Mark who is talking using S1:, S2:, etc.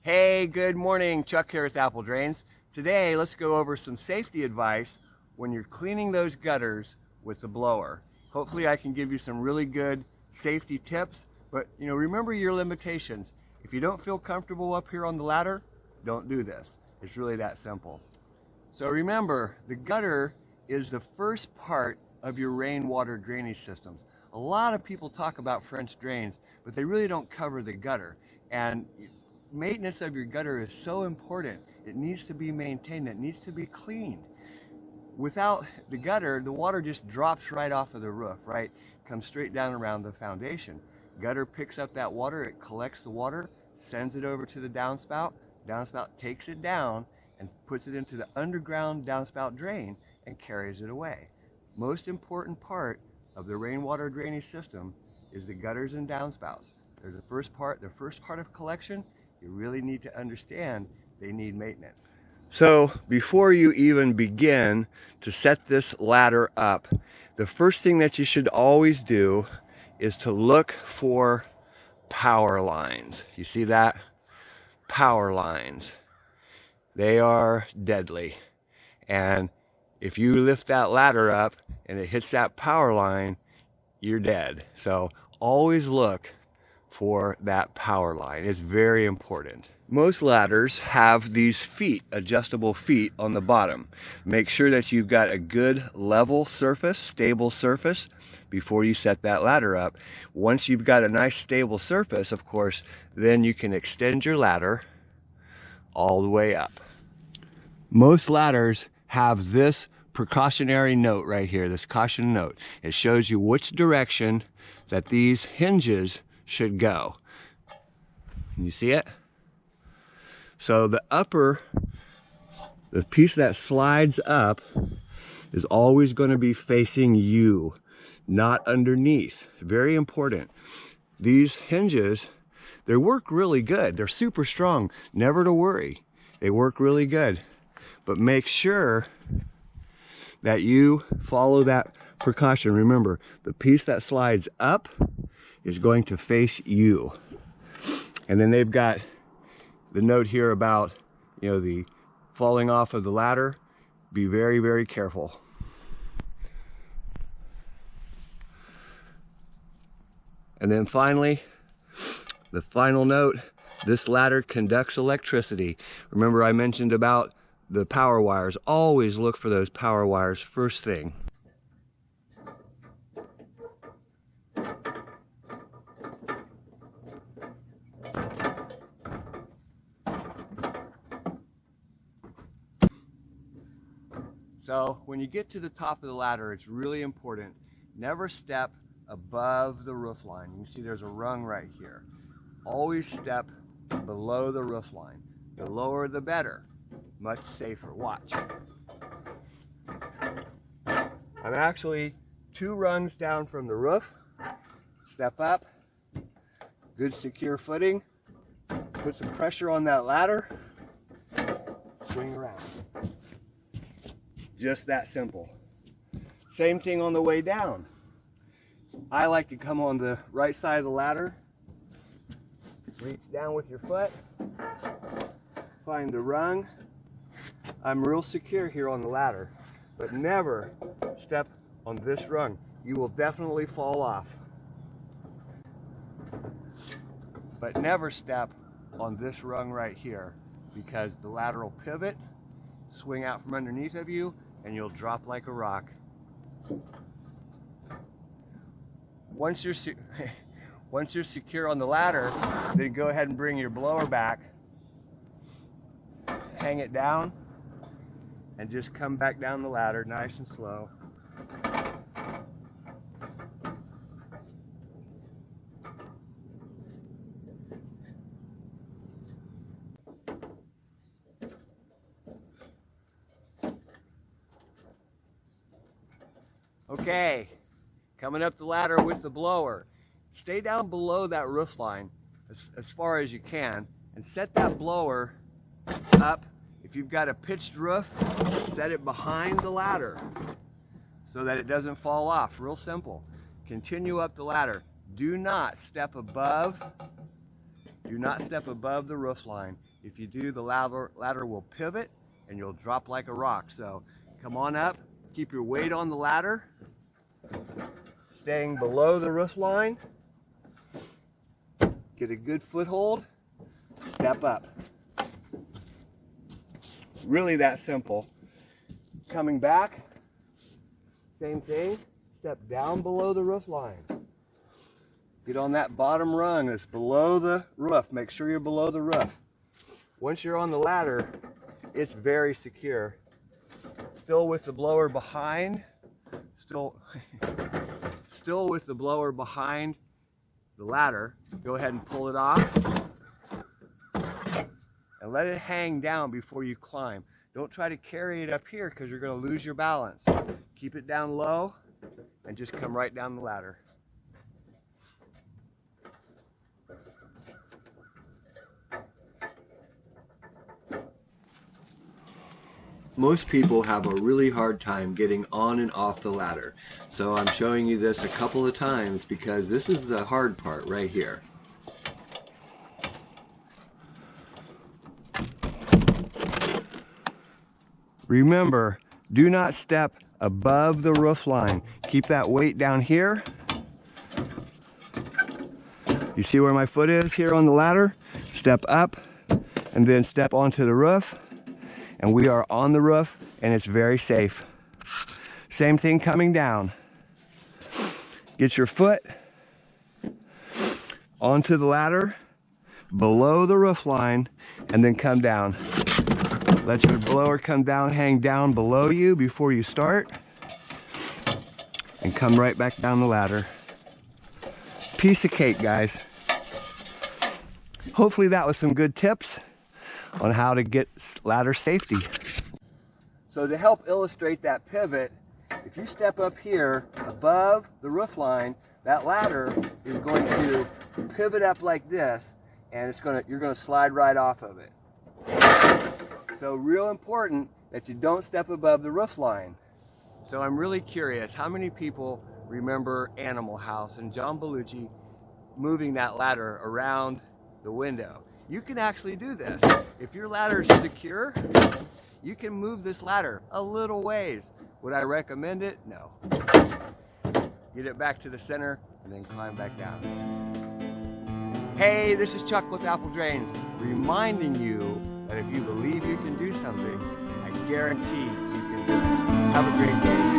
S1: Hey, good morning. Chuck here with Apple Drains. Today, let's go over some safety advice when you're cleaning those gutters with the blower. Hopefully I can give you some really good safety tips, but remember your limitations. If you don't feel comfortable up here on the ladder, don't do this. It's really that simple. So remember, the gutter is the first part of your rainwater drainage systems. A lot of people talk about French drains, but they really don't cover the gutter. And maintenance of your gutter is so important. It needs to be maintained. It needs to be cleaned. Without the gutter, the water just drops right off of the roof, right? Comes straight down around the foundation. Gutter picks up that water, it collects the water, sends it over to the downspout. Downspout takes it down and puts it into the underground downspout drain and carries it away. Most important part of the rainwater drainage system is the gutters and downspouts. They're the first part of collection. You really need to understand they need maintenance. So before you even begin to set this ladder up, the first thing that you should always do is to look for power lines. You see that? Power lines. They are deadly. And if you lift that ladder up and it hits that power line, you're dead. So always look for that power line. It's very important. Most ladders have these feet, adjustable feet on the bottom. Make sure that you've got a good level surface, stable surface before you set that ladder up. Once you've got a nice stable surface, of course, then you can extend your ladder all the way up. Most ladders have this precautionary note right here, this caution note. It shows you which direction that these hinges should go. Can you see it? So the piece that slides up is always going to be facing you, not underneath. Very important. These hinges, they work really good. They're super strong. Never to worry. They work really good. But make sure that you follow that precaution. Remember, the piece that slides up is going to face you. And then they've got the note here about, the falling off of the ladder. Be very, very careful. And then finally, the final note, this ladder conducts electricity. Remember I mentioned about the power wires. Always look for those power wires first thing. So when you get to the top of the ladder, it's really important. Never step above the roof line. You can see there's a rung right here. Always step below the roof line. The lower the better. Much safer. Watch. I'm actually 2 rungs down from the roof. Step up. Good secure footing. Put some pressure on that ladder. Swing around. Just that simple. Same thing on the way down. I like to come on the right side of the ladder. Reach down with your foot. Find the rung. I'm real secure here on the ladder, but never step on this rung. You will definitely fall off. But never step on this rung right here, because the ladder will pivot, swing out from underneath of you, and you'll drop like a rock. Once you're secure on the ladder, then go ahead and bring your blower back, hang it down, and just come back down the ladder nice and slow. Okay, coming up the ladder with the blower. Stay down below that roof line as far as you can and set that blower up. If you've got a pitched roof, set it behind the ladder so that it doesn't fall off. Real simple. Continue up the ladder. Do not step above the roof line. If you do, the ladder will pivot and you'll drop like a rock. So come on up, keep your weight on the ladder, staying below the roof line. Get a good foothold, step up. Really that simple. Coming back, same thing, step down below the roof line. Get on that bottom rung that's below the roof. Make sure you're below the roof. Once you're on the ladder, it's very secure. Still with the blower behind, still with the blower behind the ladder. Go ahead and pull it off and let it hang down before you climb. Don't try to carry it up here because you're going to lose your balance. Keep it down low and just come right down the ladder. Most people have a really hard time getting on and off the ladder. So I'm showing you this a couple of times because this is the hard part right here. Remember, do not step above the roof line. Keep that weight down here. You see where my foot is here on the ladder? Step up and then step onto the roof. And we are on the roof and it's very safe. Same thing coming down. Get your foot onto the ladder, below the roof line, and then come down. Let your blower come down, hang down below you before you start, and come right back down the ladder. Piece of cake, guys. Hopefully that was some good tips on how to get ladder safety. So to help illustrate that pivot, if you step up here above the roof line, that ladder is going to pivot up like this, and you're going to slide right off of it. So real important that you don't step above the roof line. So I'm really curious, how many people remember Animal House and John Belushi moving that ladder around the window? You can actually do this. If your ladder is secure, you can move this ladder a little ways. Would I recommend it? No. Get it back to the center and then climb back down. Hey, this is Chuck with Apple Drains, reminding you that if you believe you can do something, I guarantee you can do it. Have a great day.